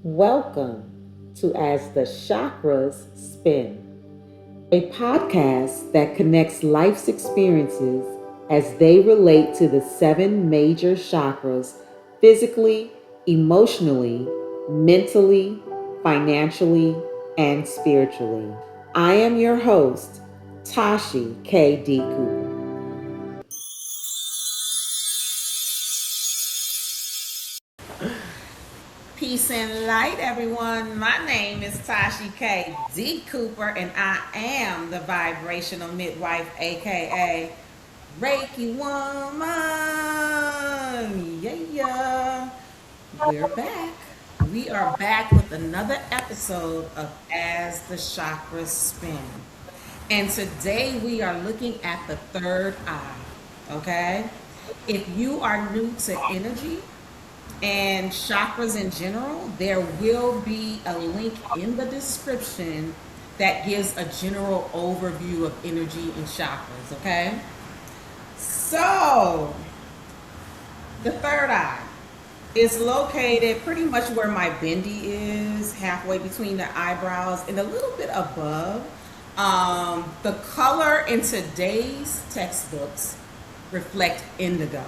Welcome to As the Chakras Spin, a podcast that connects life's experiences as they relate to the seven major chakras physically, emotionally, mentally, financially, and spiritually. I am your host, Tashi K.D. Cooper. Peace and light, everyone. My name is Tashi K. D. Cooper, and I am the vibrational midwife, aka Reiki Woman. Yeah. We're back. We are back with another episode of As the Chakras Spin. And today we are looking at the third eye. Okay? If you are new to energy, and chakras in general, there will be a link in the description that gives a general overview of energy and chakras, okay? So, the third eye is located pretty much where my bendy is, halfway between the eyebrows and a little bit above. The color in today's textbooks reflect indigo.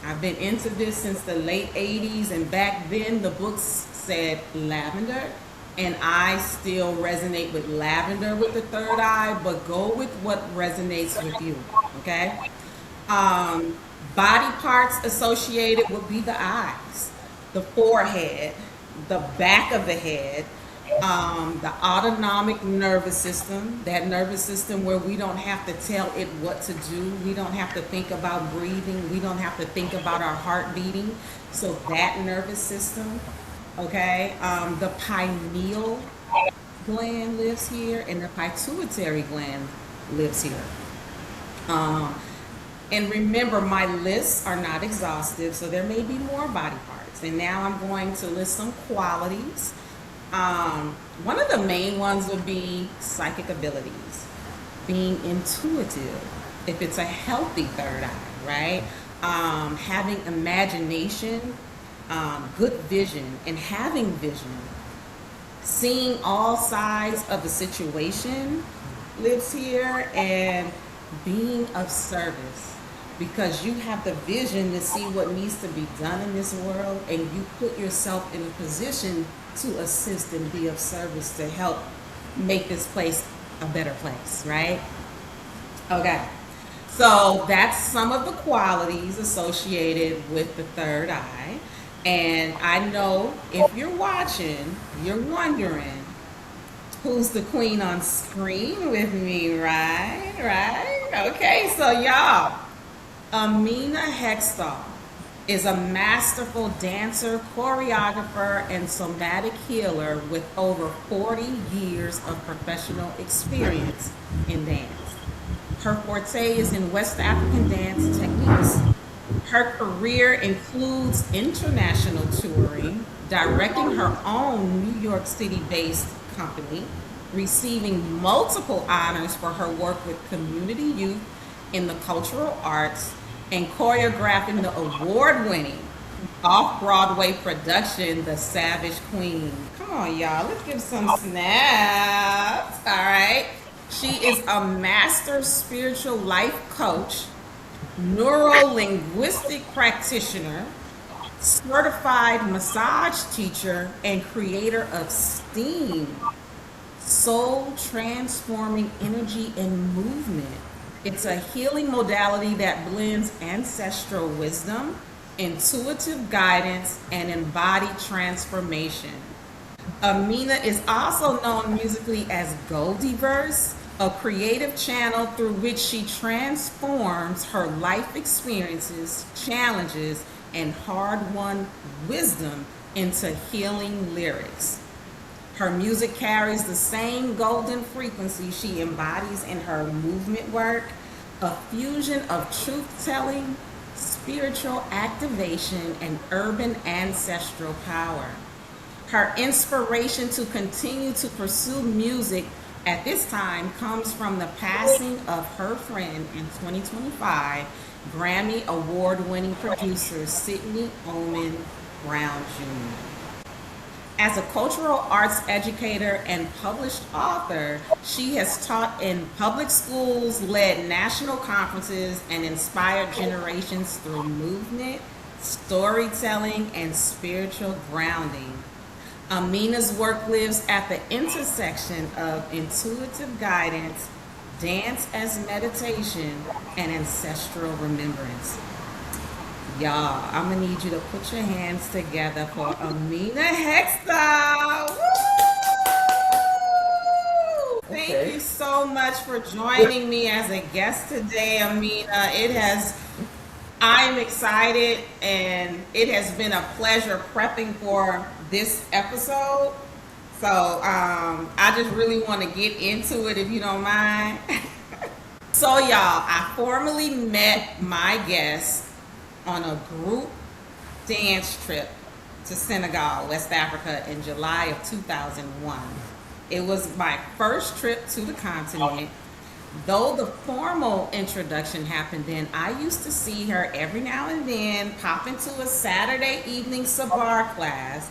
I've been into this since the late 80s, and back then the books said lavender, and I still resonate with lavender with the third eye, but go with what resonates with you, okay? Body parts associated would be the eyes, the forehead, the back of the head, the autonomic nervous system, that nervous system where we don't have to tell it what to do. We don't have to think about breathing. We don't have to think about our heart beating. So that nervous system, okay? The pineal gland lives here, and the pituitary gland lives here. Um, and remember, my lists are not exhaustive, so there may be more body parts. And now I'm going to list some qualities. One of the main ones would be psychic abilities, being intuitive, if it's a healthy third eye, right? Having imagination, good vision, and having vision, seeing all sides of a situation lives here, and being of service because you have the vision to see what needs to be done in this world, and you put yourself in a position to assist and be of service to help make this place a better place, right? Okay, so that's some of the qualities associated with the third eye. And I know if you're watching, you're wondering who's the queen on screen with me, right? Right? Okay, so y'all, Amina Heckstall is a masterful dancer, choreographer, and somatic healer with over 40 years of professional experience in dance. Her forte is in West African dance techniques. Her career includes international touring, directing her own New York City-based company, receiving multiple honors for her work with community youth in the cultural arts, and choreographing the award-winning Off Broadway production, The Savage Queen. Come on, y'all, let's give some snaps. All right. She is a master spiritual life coach, neuro linguistic practitioner, certified massage teacher, and creator of S.T.E.A.M, soul transforming energy and movement. It's a healing modality that blends ancestral wisdom, intuitive guidance, and embodied transformation. Amina is also known musically as Goldiverse, a creative channel through which she transforms her life experiences, challenges, and hard-won wisdom into healing lyrics. Her music carries the same golden frequency she embodies in her movement work, a fusion of truth-telling, spiritual activation, and urban ancestral power. Her inspiration to continue to pursue music at this time comes from the passing of her friend in 2025, Grammy award-winning producer Sidney Oman Brown Jr. As a cultural arts educator and published author, she has taught in public schools, led national conferences, and inspired generations through movement, storytelling, and spiritual grounding. Amina's work lives at the intersection of intuitive guidance, dance as meditation, and ancestral remembrance. Y'all, I'm gonna need you to put your hands together for Amina Heckstall. Woo! Thank you so much for joining me as a guest today, Amina. I'm excited, and it has been a pleasure prepping for this episode. So I just really want to get into it if you don't mind. So, y'all, I formally met my guest on a group dance trip to Senegal, West Africa in July of 2001. It was my first trip to the continent. Though the formal introduction happened then, I used to see her every now and then pop into a Saturday evening Sabar class.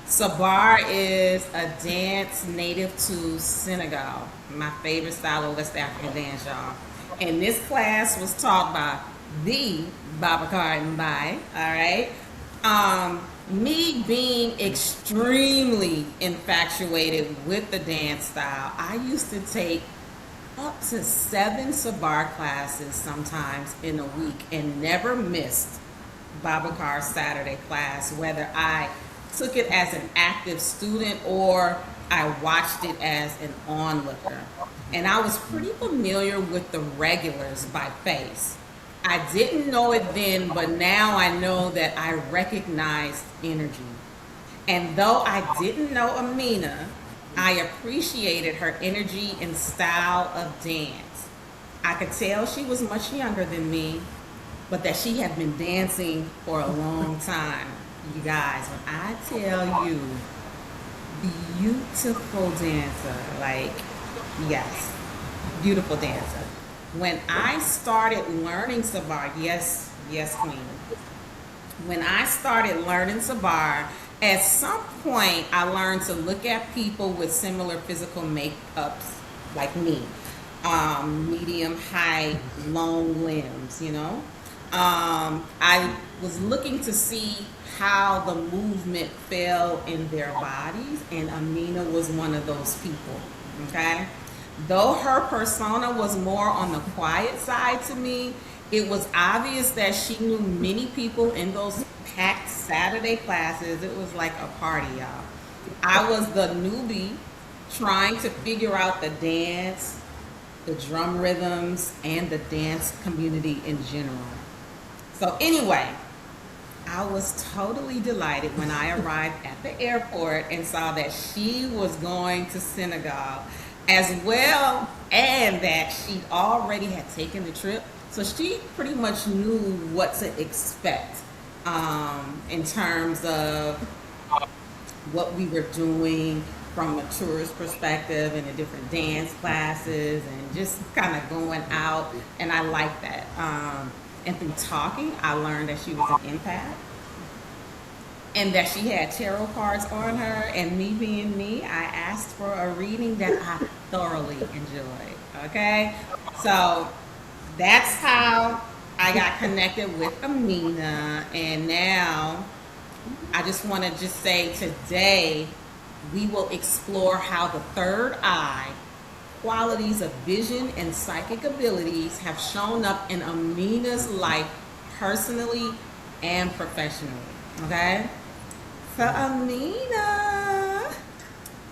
Sabar is a dance native to Senegal, my favorite style of West African dance, y'all. And this class was taught by the Babacar Mbaye, all right? Me being extremely infatuated with the dance style, I used to take up to 7 Sabar classes sometimes in a week and never missed Babacar's Saturday class, whether I took it as an active student or I watched it as an onlooker. And I was pretty familiar with the regulars by face. I didn't know it then, but now I know that I recognized energy. And though I didn't know Amina, I appreciated her energy and style of dance. I could tell she was much younger than me, but that she had been dancing for a long time. You guys, when I tell you, beautiful dancer, like, yes, beautiful dancer. When I started learning Sabar, yes, queen. When I started learning Sabar, at some point I learned to look at people with similar physical makeups like me. Medium height, long limbs, you know. I was looking to see how the movement fell in their bodies, and Amina was one of those people, okay? Though her persona was more on the quiet side to me, it was obvious that she knew many people in those packed Saturday classes. It was like a party, y'all. I was the newbie trying to figure out the dance, the drum rhythms, and the dance community in general. So anyway, I was totally delighted when I arrived at the airport and saw that she was going to Senegal as well, and that she already had taken the trip. So she pretty much knew what to expect in terms of what we were doing from a tourist perspective and the different dance classes and just kind of going out. And I liked that. And through talking, I learned that she was an empath and that she had tarot cards on her. And me being me, I asked for a reading that I thoroughly enjoyed. Okay? So that's how I got connected with Amina. And now I just want to just say today we will explore how the third eye, qualities of vision and psychic abilities have shown up in Amina's life personally and professionally. Okay? So Amina,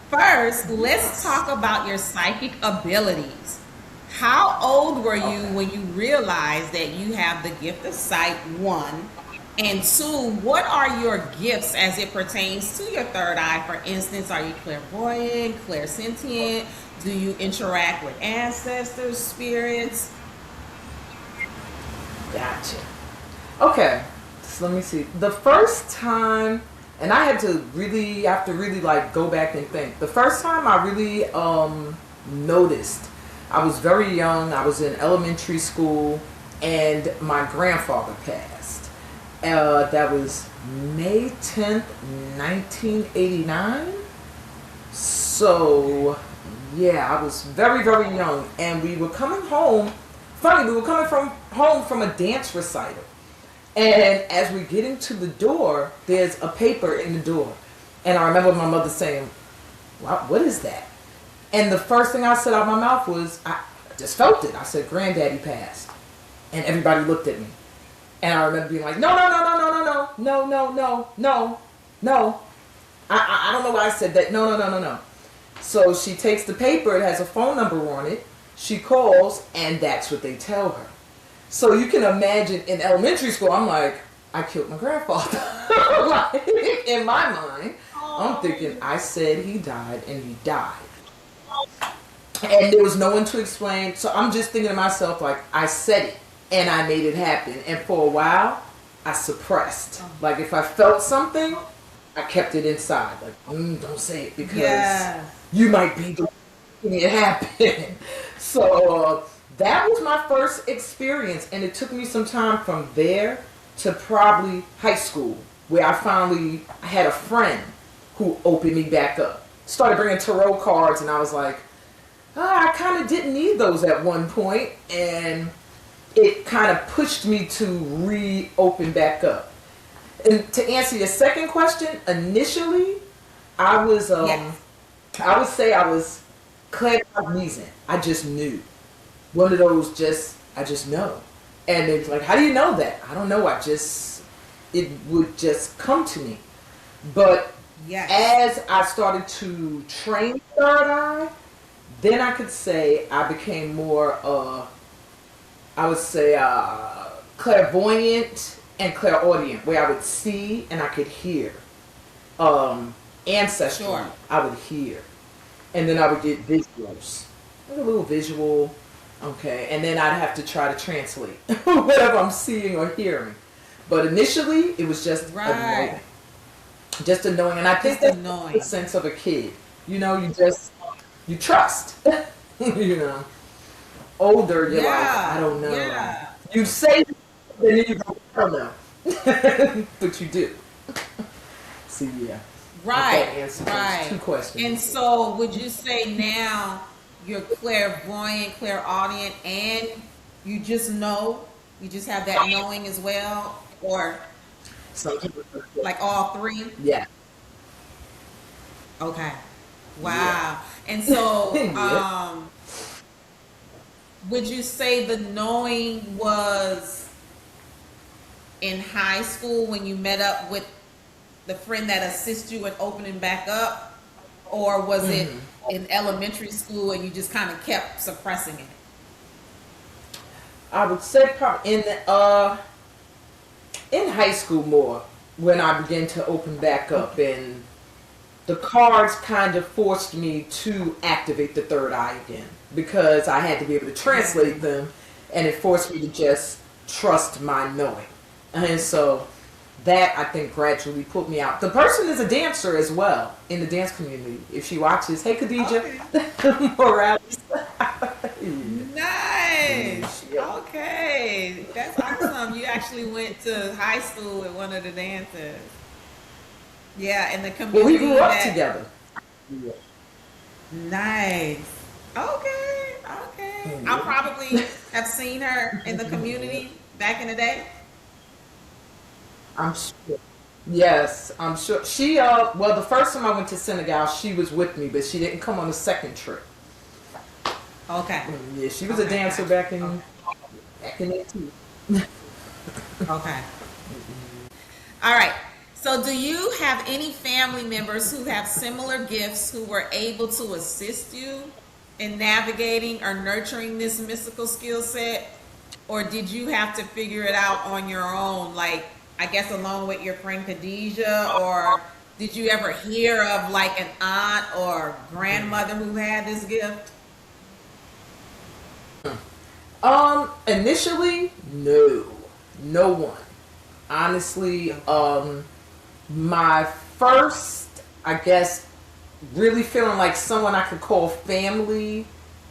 first, let's talk about your psychic abilities. How old were you when you realized that you have the gift of sight, 1? And 2, what are your gifts as it pertains to your third eye? For instance, are you clairvoyant, clairsentient? Do you interact with ancestors, spirits? Gotcha. Okay, so let me see. The first time, and I have to really like go back and think. The first time I really noticed, I was very young. I was in elementary school, and my grandfather passed. That was May 10th, 1989. So, yeah, I was very, very young. And we were coming home. Funny, we were coming home from a dance recital. And as we're getting to the door, there's a paper in the door. And I remember my mother saying, "Wow, what is that?" And the first thing I said out of my mouth was, I just felt it. I said, "Granddaddy passed." And everybody looked at me. And I remember being like, no, no, no, no, no, no, no, no, no, no, no, no. I don't know why I said that. No, no, no, no, no. So she takes the paper. It has a phone number on it. She calls, and that's what they tell her. So you can imagine in elementary school, I'm like, I killed my grandfather. Like, in my mind, I'm thinking, I said he died, and he died. And there was no one to explain. So I'm just thinking to myself, like, I said it, and I made it happen. And for a while, I suppressed. Like, if I felt something, I kept it inside. Like, don't say it, because you might be the one making it happen. So that was my first experience, and it took me some time from there to probably high school, where I had a friend who opened me back up. Started bringing tarot cards, and I was like, I kind of didn't need those at one point, and it kind of pushed me to reopen back up. And to answer your second question, initially, I was, I would say I was claircognizant. I just knew. One of those I just know. And it's like, how do you know that? I don't know. It would just come to me. But as I started to train third eye, then I could say I became more, I would say, clairvoyant and clairaudient, where I would see and I could hear. Ancestral, I would hear. And then I would get visuals. Like a little visual, okay. And then I'd have to try to translate whatever I'm seeing or hearing. But initially, it was just a knowing. Just a knowing. And I think that's the sense of a kid. You know, you trust. You know. Older, you're like, I don't know. Yeah. You say, and then you go, I don't know. But you do. So, yeah. Right. Two questions. And so, would you say now you're clairvoyant, clairaudient, and you just know? You just have that knowing as well? Or like all three? Yeah. Okay. Wow. Yeah. And so, would you say the knowing was in high school when you met up with the friend that assists you in opening back up? Or was it in elementary school and you just kind of kept suppressing it? I would say probably in high school more, when I began to open back up, and the cards kind of forced me to activate the third eye again, because I had to be able to translate them, and it forced me to just trust my knowing. And so that, I think, gradually put me out. The person is a dancer as well in the dance community. If she watches, hey Khadija, Morales. Nice. Okay, that's awesome. You actually went to high school with one of the dancers. Yeah, in the community. Well, we grew up together. Yeah. Nice. Okay. Mm-hmm. I probably have seen her in the community back in the day. I'm sure. Yes, I'm sure. She, well, the first time I went to Senegal, she was with me, but she didn't come on the second trip. Okay. Yeah, she was a dancer back in 18. Okay. All right. So do you have any family members who have similar gifts who were able to assist you in navigating or nurturing this mystical skill set? Or did you have to figure it out on your own, like, I guess along with your friend Khadija? Or did you ever hear of like an aunt or grandmother who had this gift? Initially, no one. Honestly, my first, I guess, really feeling like someone I could call family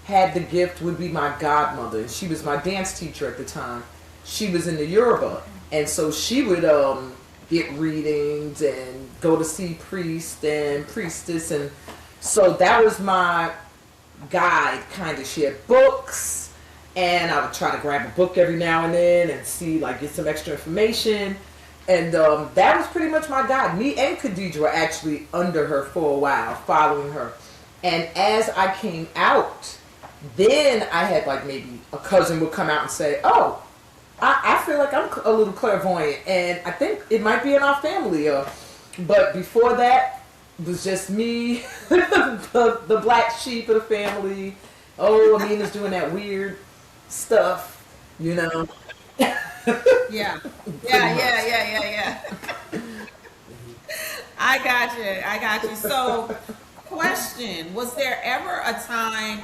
had the gift would be my godmother. She was my dance teacher at the time. She was in the Yoruba And so she would get readings and go to see priest and priestess, and so that was my guide, kind of. She had books, and I would try to grab a book every now and then and see, like, get some extra information. And that was pretty much my guide. Me and Khadija were actually under her for a while, following her. And as I came out, then I had, like, maybe a cousin would come out and say, oh, I feel like I'm a little clairvoyant, and I think it might be in our family. But before that, it was just me, the black sheep of the family. Oh, Amina's doing that weird stuff, you know. Yeah. I got you. So, question, was there ever a time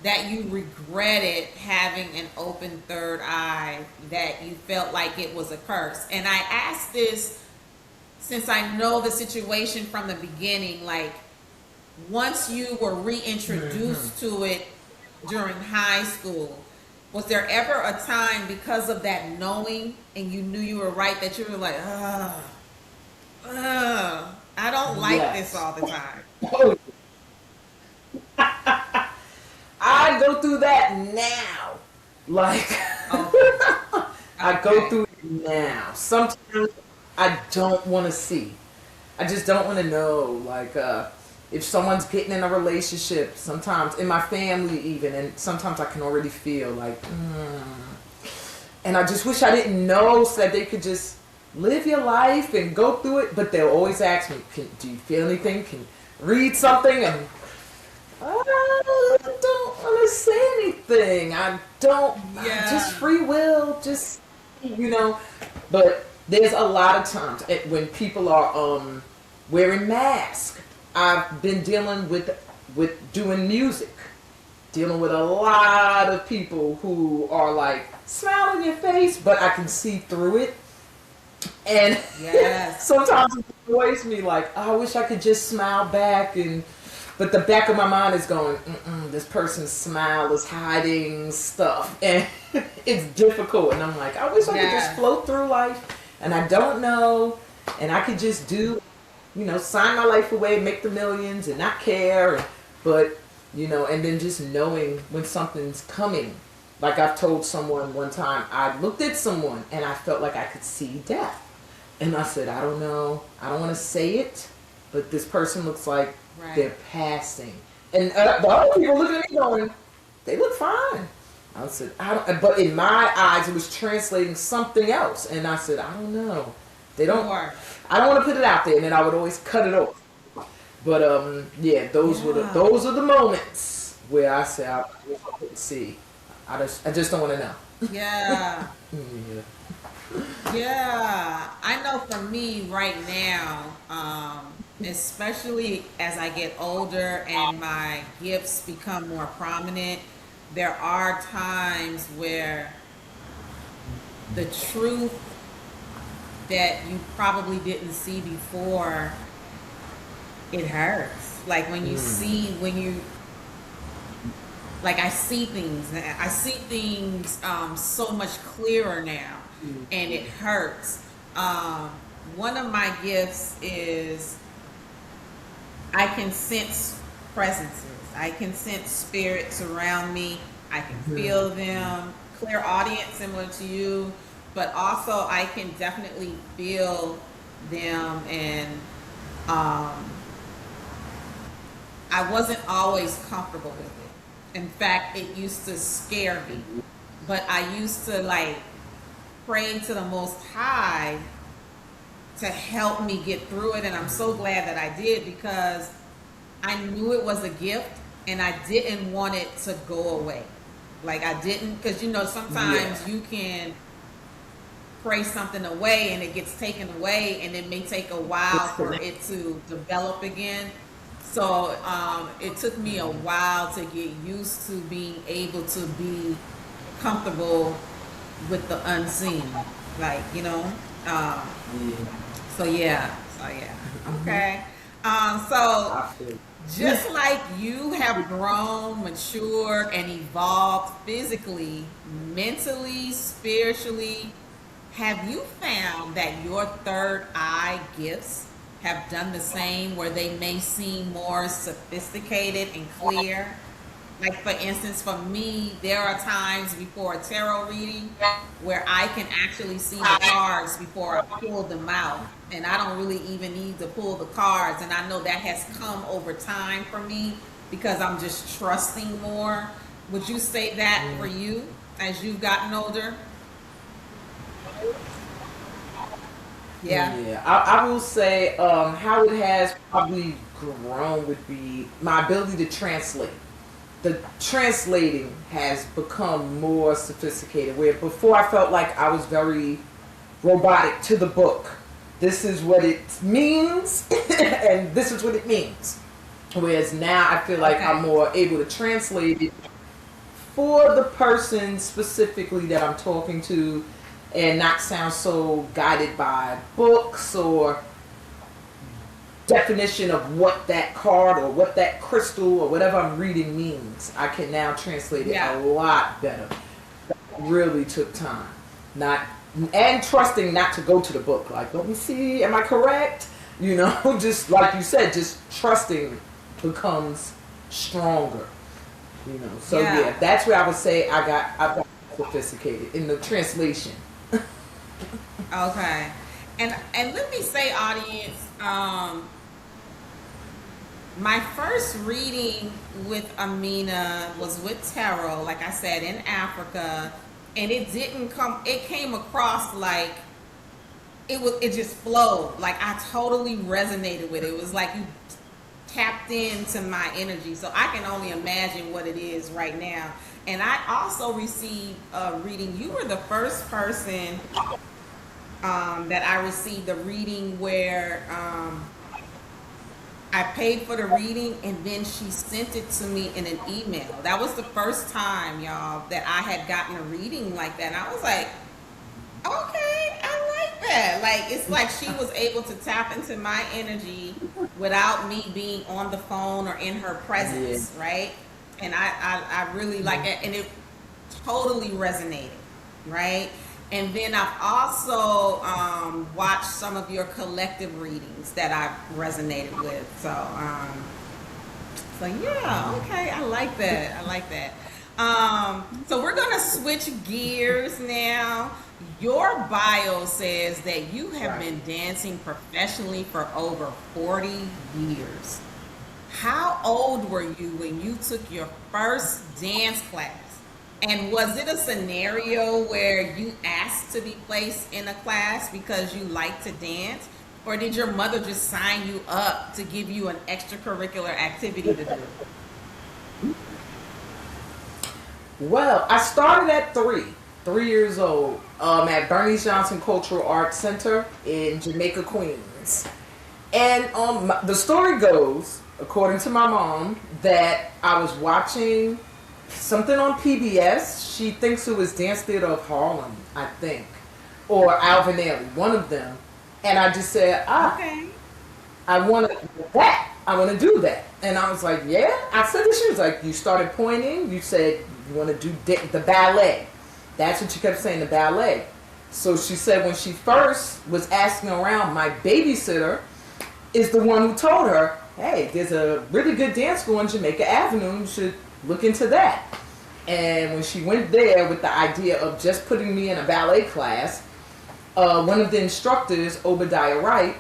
that you regretted having an open third eye, that you felt like it was a curse? And I ask this since I know the situation from the beginning, like, once you were reintroduced to it during high school, was there ever a time, because of that knowing and you knew you were right, that you were like, I don't like this all the time? Oh, I go through that now. Like, I go through it now. Sometimes I don't want to see. I just don't want to know. Like, if someone's getting in a relationship, sometimes in my family even, and sometimes I can already feel like, and I just wish I didn't know, so that they could just live your life and go through it. But they'll always ask me, do you feel anything? Can you read something? And I don't want to say anything. I don't. Just free will. Just, you know. But there's a lot of times when people are wearing masks. I've been dealing with doing music, dealing with a lot of people who are like, smile on your face, but I can see through it. And sometimes it annoys me, like, oh, I wish I could just smile back, but the back of my mind is going, this person's smile is hiding stuff, and it's difficult. And I'm like, I wish I could just float through life, and I don't know, and I could just do, you know, sign my life away, make the millions, and not care. But, you know, and then just knowing when something's coming. Like, I've told someone one time, I looked at someone and I felt like I could see death. And I said, I don't know, I don't want to say it, but this person looks like they're passing. And the other people looking at me going, they look fine. I said, but in my eyes, it was translating something else. And I said, I don't know. They don't. I don't want to put it out there, and then I would always cut it off. But those are the moments where I say I couldn't see. I just don't want to know. Yeah. I know for me right now, especially as I get older and my gifts become more prominent, there are times where the truth that you probably didn't see before, it hurts. Like when you see, like I see things so much clearer now, and it hurts. One of my gifts is I can sense presences. I can sense spirits around me. I can feel them. Clear audience, similar to you. But also I can definitely feel them, and I wasn't always comfortable with it. In fact, it used to scare me. But I used to like pray to the Most High to help me get through it, and I'm so glad that I did, because I knew it was a gift and I didn't want it to go away. Like I didn't, because you know sometimes you can pray something away and it gets taken away, and it may take a while for it to develop again. So it took me a while to get used to being able to be comfortable with the unseen, like, you know. Okay. So just like you have grown, matured, and evolved physically, mentally, spiritually, Have you found that your third eye gifts have done the same, where they may seem more sophisticated and clear? Like, for instance, for me, there are times before a tarot reading where I can actually see the cards before I pull them out. And I don't really even need to pull the cards. And I know that has come over time for me because I'm just trusting more. Would you say that for you as you've gotten older? Yeah. Yeah, I will say how it has probably grown would be my ability to translate. The translating has become more sophisticated, where before I felt like I was very robotic to the book. This is what it means, and this is what it means. Whereas now I feel like I'm Okay. more able to translate it for the person specifically that I'm talking to, and not sound so guided by books or definition of what that card or what that crystal or whatever I'm reading means. I can now translate it a Yeah. lot better. That really took time. Not and trusting not to go to the book. Like, let me see, am I correct? You know, just like you said, just trusting becomes stronger. You know, so Yeah. yeah, that's where I would say I've got sophisticated in the translation. Okay. And let me say, audience, my first reading with Amina was with tarot, like I said, in Africa, and it didn't come. It came across like it was. It just flowed. Like I totally resonated with it. It was like you tapped into my energy. So I can only imagine what it is right now. And I also received a reading. You were the first person that I received a reading where I paid for the reading and then she sent it to me in an email. That was the first time, y'all, that I had gotten a reading like that. And I was like, okay, I like that. Like, it's like she was able to tap into my energy without me being on the phone or in her Yeah. presence, right? And I really like it. And it totally resonated, right? And then I've also watched some of your collective readings that I've resonated with. So yeah, okay, I like that. I like that. So we're gonna switch gears now. Your bio says that you have been dancing professionally for over 40 years. How old were you when you took your first dance class? And was it a scenario where you asked to be placed in a class because you like to dance? Or did your mother just sign you up to give you an extracurricular activity to do? Well, I started at 3 years old, at Bernice Johnson Cultural Arts Center in Jamaica, Queens. And the story goes, according to my mom, that I was watching something on PBS. She thinks it was Dance Theater of Harlem, I think, or Alvin Ailey, one of them. And I just said, Okay. I want to that. I want to do that. And I was like, yeah. I said this. She was like, you started pointing. You said you want to do the ballet. That's what you kept saying, the ballet. So she said when she first was asking around, my babysitter is the one who told her, hey, there's a really good dance school on Jamaica Avenue. You should look into that. And when she went there with the idea of just putting me in a ballet class, one of the instructors, Obadiah Wright,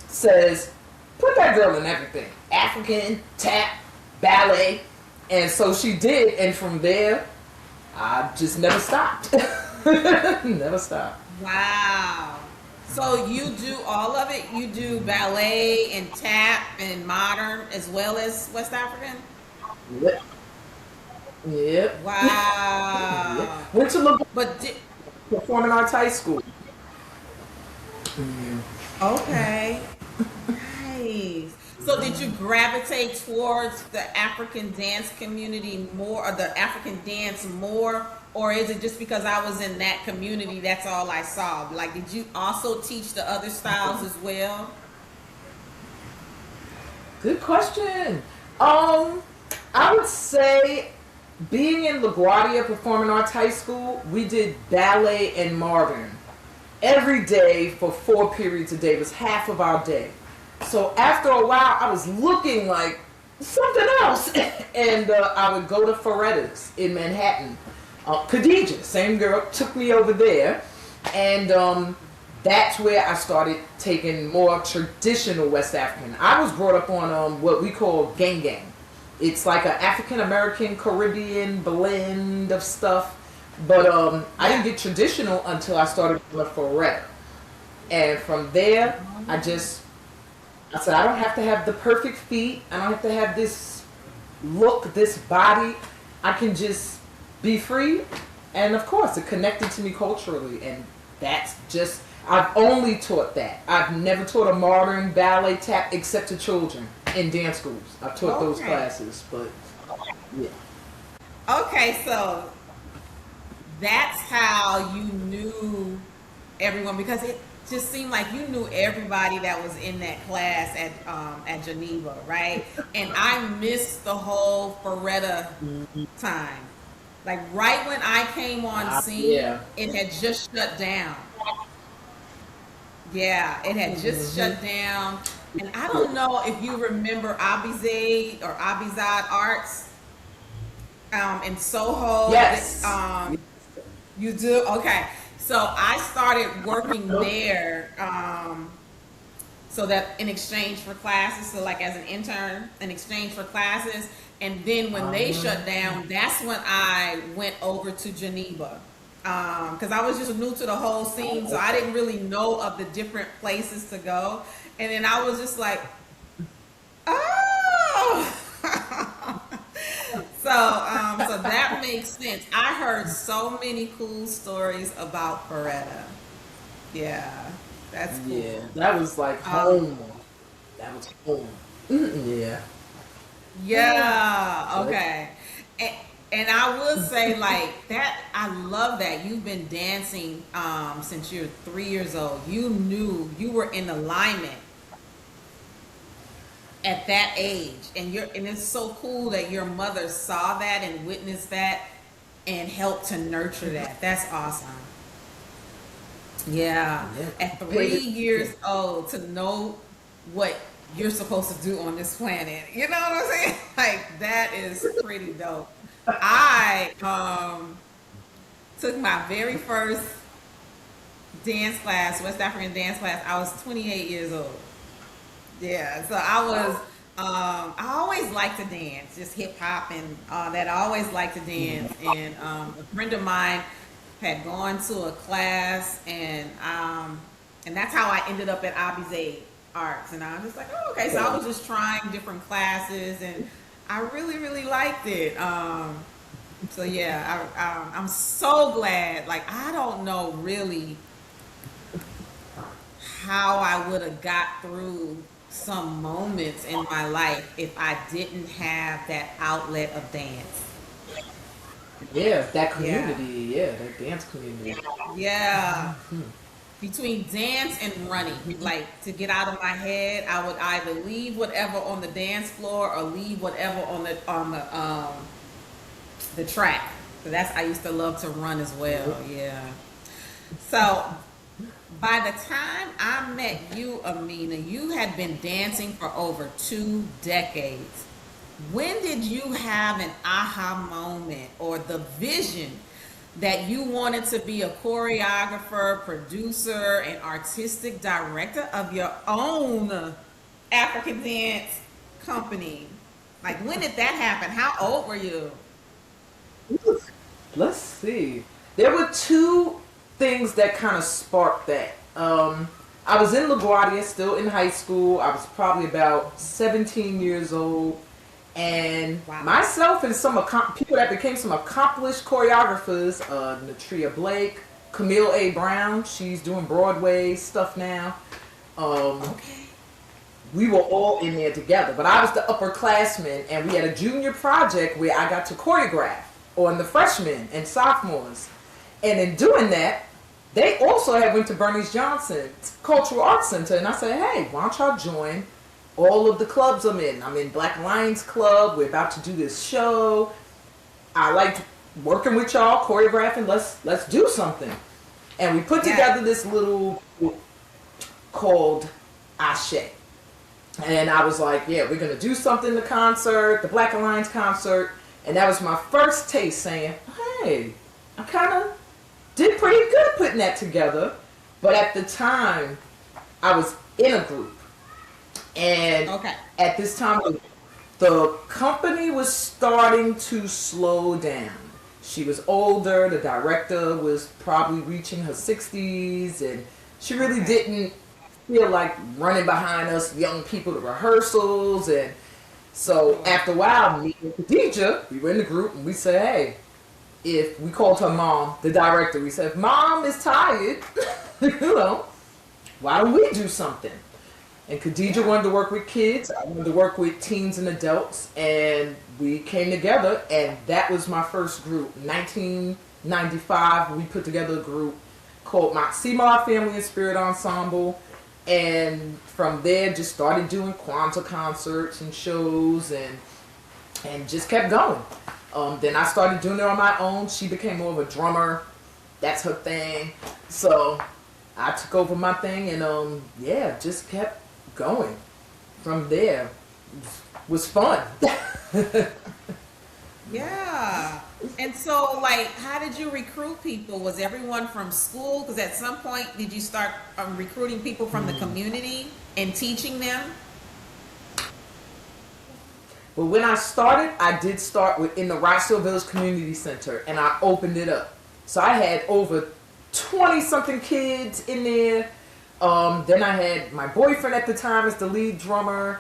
says, put that girl in everything. African, tap, ballet. And so she did. And from there, I just never stopped. Never stopped. Wow. So you do all of it? You do ballet and tap and modern as well as West African? Yep. Yep. Yep. Wow. Went to look But did, Performing Arts High School. okay. Nice. So did you gravitate towards the African dance community more, or the African dance more, or is it just because I was in that community, that's all I saw? Like, did you also teach the other styles as well? Good question. I would say being in LaGuardia Performing Arts High School, we did ballet and modern. every day for 4 periods a day. It was half of our day. So after a while, I was looking like something else. And I would go to Foretta's in Manhattan. Khadija, same girl, took me over there. And that's where I started taking more traditional West African. I was brought up on what we call gang gang. It's like an African American Caribbean blend of stuff. But I didn't get traditional until I started with Forte. And from there, I said, I don't have to have the perfect feet. I don't have to have this look, this body. I can just be free. And of course, it connected to me culturally. And that's just, I've only taught that. I've never taught a modern ballet tap except to children in dance schools. I've taught those classes, but yeah. Okay, so that's how you knew everyone, because it just seemed like you knew everybody that was in that class at Geneva, right? And I missed the whole Ferretta time. Like right when I came on scene, it had just shut down. Yeah, it had just shut down. And I don't know if you remember Abizade or Abizad Arts in Soho. Yes. You do? Okay. So I started working there so that in exchange for classes, so like as an intern, in exchange for classes. And then when they shut down, that's when I went over to Geneva. Because I was just new to the whole scene, so I didn't really know of the different places to go. And then I was just like, oh! So that makes sense. I heard so many cool stories about Ferretta. Yeah, that's cool. Yeah, that was like home. That was home. Yeah. Yeah, okay. And I will say, like, that, I love that you've been dancing since you're 3 years old. You knew you were in alignment at that age, and it's so cool that your mother saw that and witnessed that and helped to nurture that. That's awesome. Yeah. At 3 years old, to know what you're supposed to do on this planet, you know what I'm saying? Like, that is pretty dope. I took my very first dance class, West African dance class. I was 28 years old. Yeah, so I always liked to dance, just hip hop and all that. I always liked to dance. And a friend of mine had gone to a class, and that's how I ended up at Abizade Arts. And I was just like, oh, okay. So I was just trying different classes, and I really, really liked it. So yeah, I'm so glad. Like, I don't know really how I would have got through some moments in my life if I didn't have that outlet of dance. Yeah, that community. Yeah, that dance community. Yeah. Between dance and running, like, to get out of my head, I would either leave whatever on the dance floor or leave whatever on the track. So I used to love to run as well. Yeah. So by the time I met you, Amina, you had been dancing for over 2 decades. When did you have an aha moment or the vision that you wanted to be a choreographer, producer, and artistic director of your own African dance company? Like, when did that happen? How old were you? Let's see. There were 2 things that kind of sparked that. I was in LaGuardia, still in high school. I was probably about 17 years old. And myself and some people that became some accomplished choreographers, Natria Blake, Camille A. Brown, she's doing Broadway stuff now. We were all in there together, but I was the upperclassman, and we had a junior project where I got to choreograph on the freshmen and sophomores. And in doing that, they also had went to Bernice Johnson's Cultural Arts Center, and I said, hey, why don't y'all join all of the clubs I'm in? I'm in Black Lions Club. We're about to do this show. I liked working with y'all, choreographing. Let's do something. And we put together this little group called Ashe. And I was like, yeah, we're going to do something, the concert, the Black Alliance concert. And that was my first taste saying, hey, I kind of did pretty good putting that together. But at the time, I was in a group. And at this time, the company was starting to slow down. She was older. The director was probably reaching her 60s. And she really didn't feel like running behind us young people to rehearsals. And so after a while, me and Khadija, we were in the group and we said, hey, if we called her mom, the director, we said, if mom is tired, why don't we do something? And Khadija wanted to work with kids, I wanted to work with teens and adults, and we came together, and that was my first group. 1995, we put together a group called My Family and Spirit Ensemble. And from there, just started doing Kwanzaa concerts and shows, and just kept going. Then I started doing it on my own. She became more of a drummer. That's her thing. So I took over my thing, and just kept going. From there, it was fun. Yeah. And so, like, how did you recruit people? Was everyone from school? Because at some point, did you start recruiting people from the community and teaching them? But when I started, I did start in the Rochdale Village Community Center, and I opened it up. So I had over 20-something kids in there. Then I had my boyfriend at the time as the lead drummer.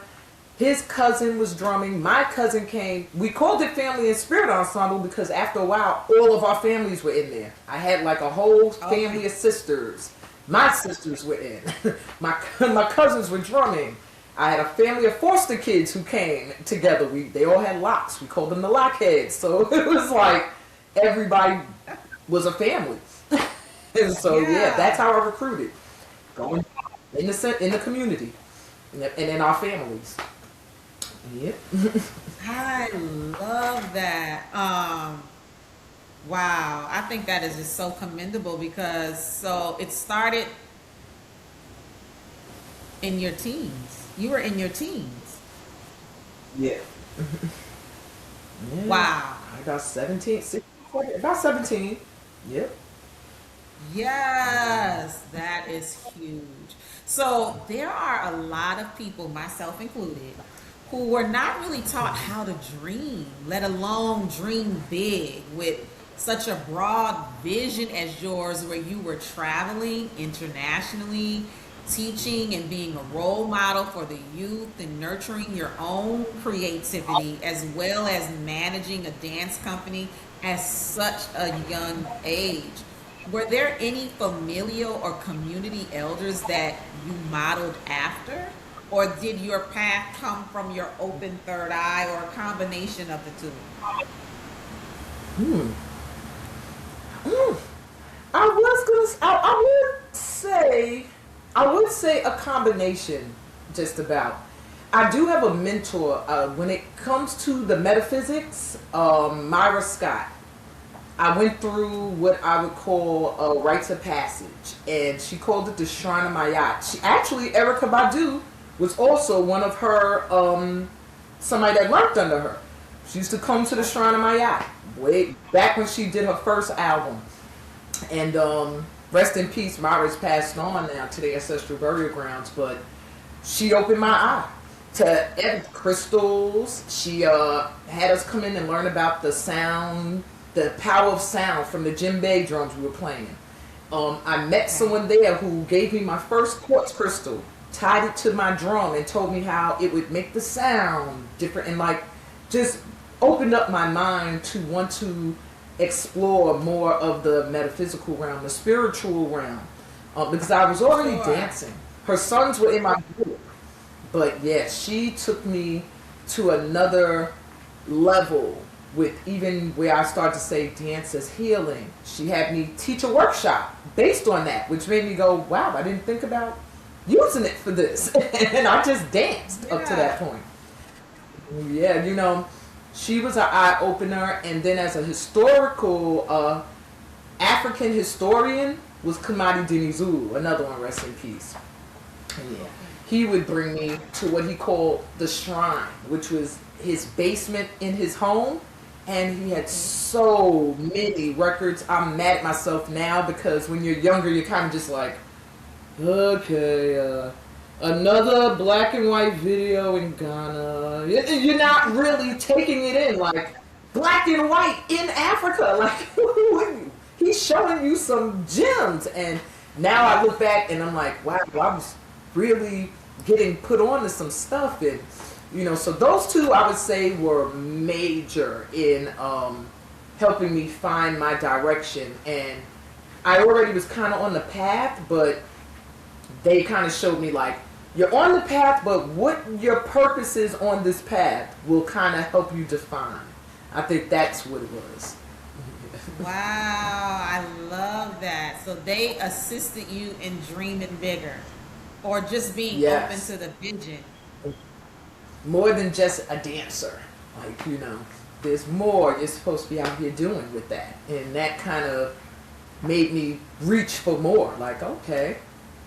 His cousin was drumming. My cousin came. We called it Family and Spirit Ensemble because after a while, all of our families were in there. I had like a whole family of sisters. My sisters were in. My cousins were drumming. I had a family of foster kids who came together. They all had locks. We called them the Lockheads. So it was like everybody was a family. And so that's how I recruited. Going in the community and in our families. Yep. I love that. Wow. I think that is just so commendable because so it started in your teens. You were in your teens. Yeah. Wow. I got 17, 16, about 17. Yep. Yes, that is huge. So there are a lot of people, myself included, who were not really taught how to dream, let alone dream big with such a broad vision as yours, where you were traveling internationally, teaching and being a role model for the youth and nurturing your own creativity, as well as managing a dance company at such a young age. Were there any familial or community elders that you modeled after? Or did your path come from your open third eye, or a combination of the two? I would say a combination, just about. I do have a mentor when it comes to the metaphysics, Myra Scott. I went through what I would call a rites of passage, and she called it the Shrine of Mayat. Erica Badu was also one of her, somebody that worked under her. She used to come to the Shrine of Mayat way back when she did her first album. And rest in peace, Myra's passed on now to the ancestral burial grounds, but she opened my eye to crystals. She had us come in and learn about the sound, the power of sound from the djembe drums we were playing. I met someone there who gave me my first quartz crystal, tied it to my drum, and told me how it would make the sound different, and like just opened up my mind to want to explore more of the metaphysical realm, the spiritual realm, because I was already dancing. Her sons were in my group, but yeah, she took me to another level with even where I started to say dance as healing. She had me teach a workshop based on that, which made me go, wow, I didn't think about using it for this. And I just danced up to that point. Yeah, she was an eye-opener. And then as a historical African historian, was Kamadi Denizulu, another one, rest in peace. Yeah. He would bring me to what he called the shrine, which was his basement in his home. And he had so many records. I'm mad at myself now because when you're younger, you're kind of just like, okay, another black and white video in Ghana. You're not really taking it in, like, black and white in Africa. Like, he's showing you some gems. And now I look back and I'm like, wow, I was really getting put on to some stuff. And so those two I would say were major in helping me find my direction. And I already was kind of on the path, but they kind of showed me, like, you're on the path, but what your purpose is on this path will kind of help you define. I think that's what it was. Wow, I love that. So they assisted you in dreaming bigger, or just being open to the vision. More than just a dancer. Like, there's more you're supposed to be out here doing with that. And that kind of made me reach for more. Like, okay,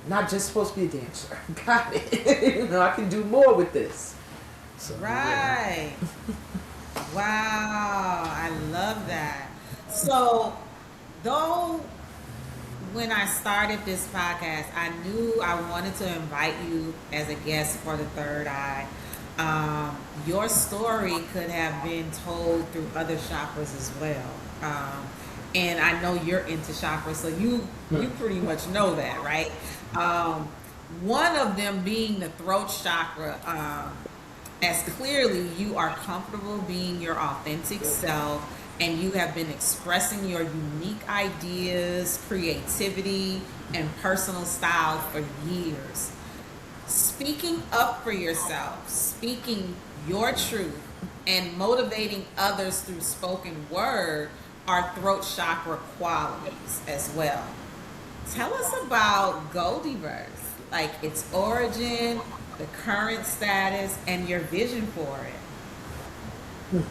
not just supposed to be a dancer. Got it. I can do more with this. So, right. Wow, I love that. So, though, when I started this podcast, I knew I wanted to invite you as a guest for the Third Eye. Your story could have been told through other chakras as well. And I know you're into chakras, so you pretty much know that, right? One of them being the throat chakra, as clearly you are comfortable being your authentic self, and you have been expressing your unique ideas, creativity, and personal style for years. Speaking up for yourself, speaking your truth, and motivating others through spoken word are throat chakra qualities as well. Tell us about Goldieverse, like its origin, the current status, and your vision for it.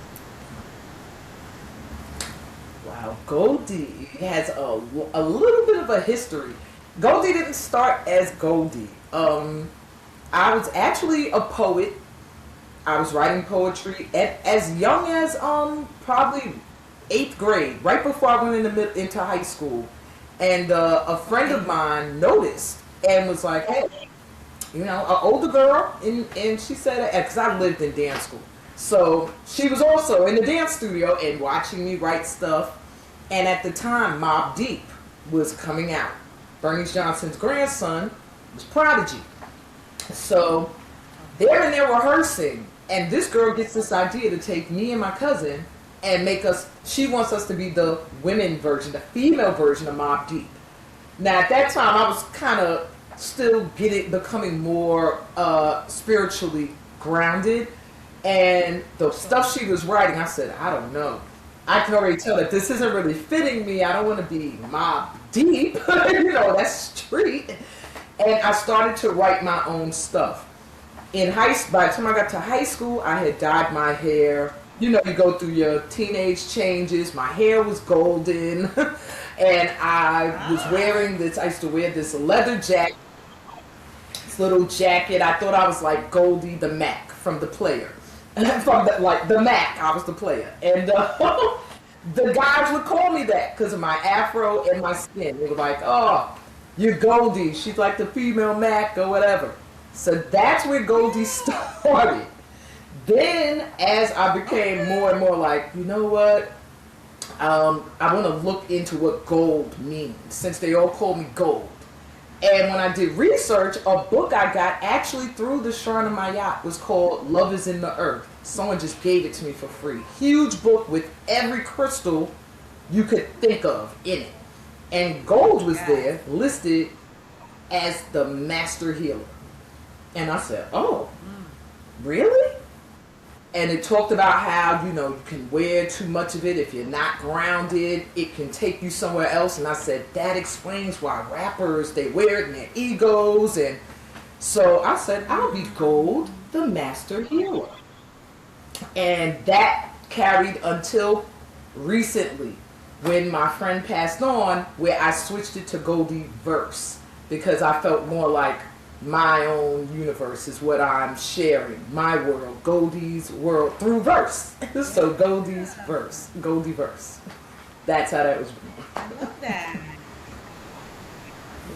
Wow, Goldie has a little bit of a history. Goldie didn't start as Goldie. I was actually a poet. I was writing poetry as young as probably 8th grade, right before I went into high school. And a friend of mine noticed and was like, hey, an older girl, and she said, because I lived in dance school. So she was also in the dance studio and watching me write stuff. And at the time, Mobb Deep was coming out. Bernice Johnson's grandson was Prodigy. So they're in there rehearsing, and this girl gets this idea to take me and my cousin and she wants us to be the women version, the female version of Mobb Deep. Now at that time, I was kind of still becoming more spiritually grounded, and the stuff she was writing, I said, I don't know. I can already tell that this isn't really fitting me. I don't want to be Mobb Deep, that's street. And I started to write my own stuff. By the time I got to high school, I had dyed my hair. You go through your teenage changes. My hair was golden. And I was wearing this, I used to wear this leather jacket, this little jacket. I thought I was like Goldie the Mac from The Player. From the Mac, I was the player. And the guys would call me that because of my afro and my skin. They were like, oh, you're Goldie. She's like the female Mac or whatever. So that's where Goldie started. Then as I became more and more like, you know what? I want to look into what gold means, since they all call me Gold. And when I did research, a book I got actually through the Shrine of my yacht was called Love is in the Earth. Someone just gave it to me for free. Huge book with every crystal you could think of in it. And gold was there listed as the master healer. And I said, oh, really? And it talked about how, you can wear too much of it. If you're not grounded, it can take you somewhere else. And I said, that explains why rappers, they wear it in their egos. And so I said, I'll be Gold, the master healer. And that carried until recently. when my friend passed on, where I switched it to Goldie verse because I felt more like my own universe is what I'm sharing. My world, Goldie's world through verse. So Goldie's verse, Goldie verse. That's how that was born. I love that.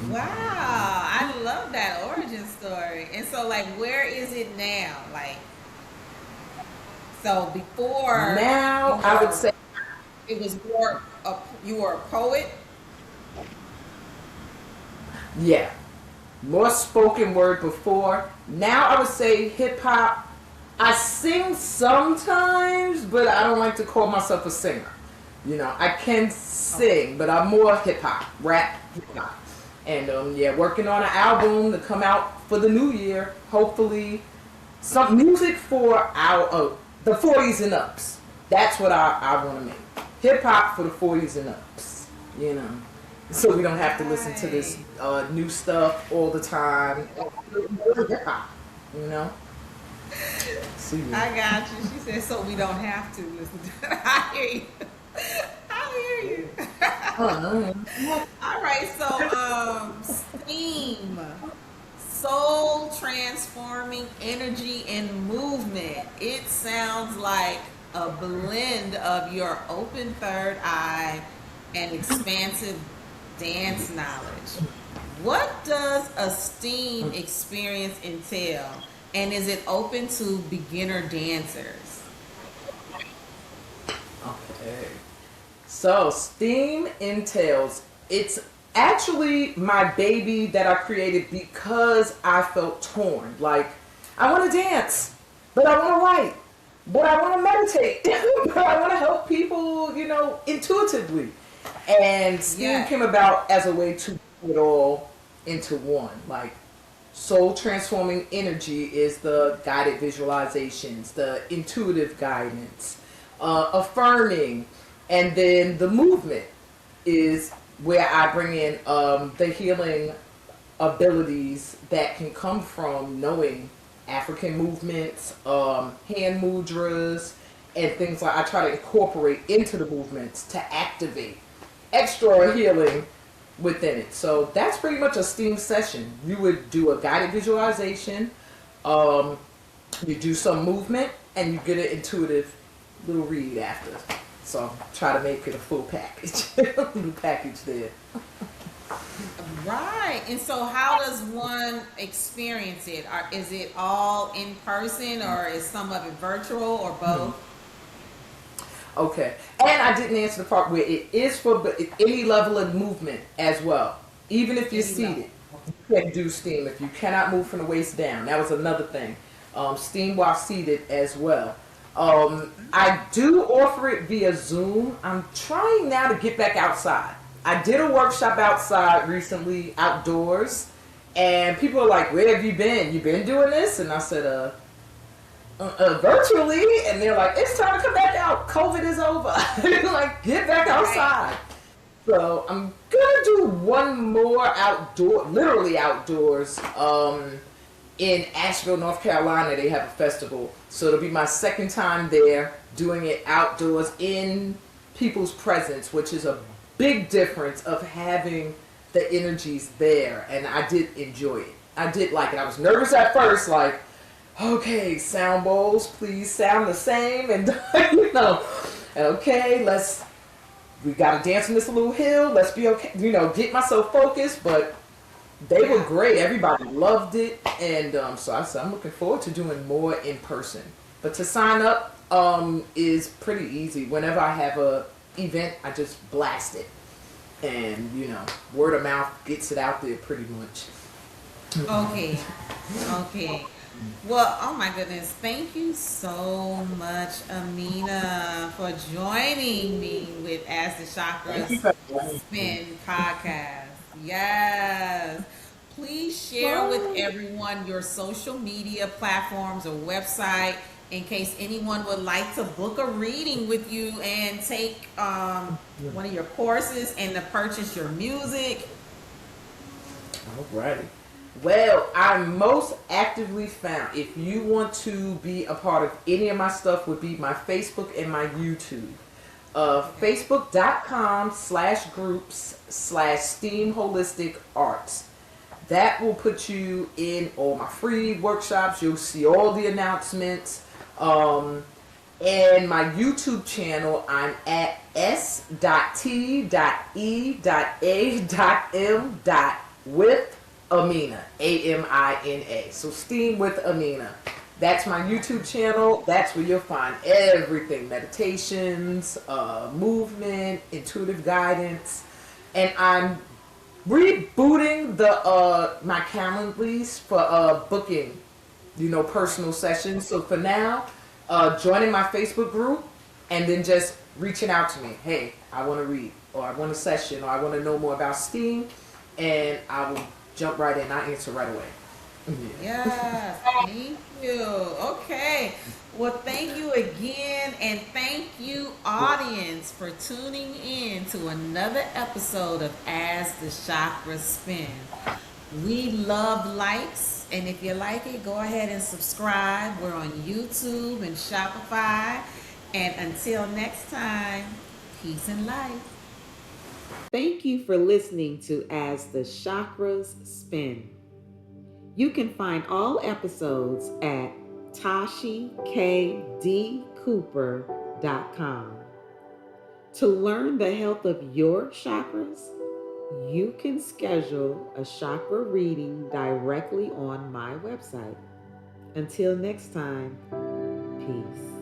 Wow, I love that origin story. And so, like, where is it now? Like, so before Now I would say it was more you were a poet. yeah, more spoken word before. Now I would say hip hop. I sing sometimes, but I don't like to call myself a singer. You know, I can sing, but I'm more hip hop, rap, hip hop. And yeah, working on an album to come out for the new year. Hopefully, some music for our the 40s and ups. That's what I want to make. Hip hop for the 40s and ups. You know, so we don't have to listen to this new stuff all the time. Hip hop, you know. See you. I got you. She said, so we don't have to listen to it. I hear you. I hear you. All right, so STEAM, soul transforming energy and movement. It sounds like a blend of your open third eye and expansive dance knowledge. What does a STEAM experience entail? And is it open to beginner dancers? Okay. So STEAM entails, it's actually my baby that I created because I felt torn. Like, I want to dance, but I want to write, but I want to meditate, but I want to help people, you know, intuitively. And STEAM came about as a way to put it all into one. Like, soul transforming energy is the guided visualizations, the intuitive guidance, affirming, and then the movement is where I bring in the healing abilities that can come from knowing African movements, hand mudras, and things like I try to incorporate into the movements to activate extra healing within it. So that's pretty much a STEAM session. You would do a guided visualization, you do some movement, and you get an intuitive little read after. So try to make it a full package. Little package there. Right. And so how does one experience it? Is it all in person or is some of it virtual or both? Okay. And I didn't answer the part where it is for any level of movement as well. Even if you're seated, you can do STEAM if you cannot move from the waist down. That was another thing. STEAM while seated as well. I do offer it via Zoom. I'm trying now to get back outside. I did a workshop outside recently, outdoors, and people are like, where have you been? You been doing this? And I said, virtually. And they're like, it's time to come back out. COVID is over. Like, get back outside. So I'm gonna do one more outdoor, literally outdoors. In Asheville, North Carolina, they have a festival. So it'll be my second time there, doing it outdoors in people's presence, which is a big difference of having the energies there. And I did enjoy it. I did like it. I was nervous at first, like, okay, sound bowls, please sound the same. And, you know, okay, we got to dance on this little hill. Let's be okay. You know, get myself focused, but they were great. Everybody loved it. And so I said, I'm looking forward to doing more in person. But to sign up is pretty easy. Whenever I have a event, I just blast it. And, you know, word of mouth gets it out there pretty much. Okay. Okay. Well, oh my goodness. Thank you so much, Amina, for joining me with As the Chakras Spin podcast. Yes. Please share with everyone your social media platforms or website in case anyone would like to book a reading with you and take one of your courses and to purchase your music. Alrighty. Well, I'm most actively found. If you want to be a part of any of my stuff, would be my Facebook and my YouTube. Facebook.com/groups/STEAM Holistic Arts. That will put you in all my free workshops. You'll see all the announcements. And my YouTube channel, I'm at S.T.E.A.M with Amina, Amina. So STEAM with Amina. That's my YouTube channel. That's where you'll find everything: meditations, movement, intuitive guidance, and I'm rebooting the my Calendlies for booking, personal sessions. So for now, joining my Facebook group and then just reaching out to me. Hey, I want to read, or I want a session, or I want to know more about STEAM, and I will jump right in. I answer right away. Yes, thank you. Okay. Well, thank you again, and thank you, audience, for tuning in to another episode of As the Chakras Spin. We love likes, and if you like it, go ahead and subscribe. We're on YouTube and Shopify. And until next time, peace and light. Thank you for listening to As the Chakras Spin. You can find all episodes at TashiKDCooper.com. To learn the health of your chakras, you can schedule a chakra reading directly on my website. Until next time, peace.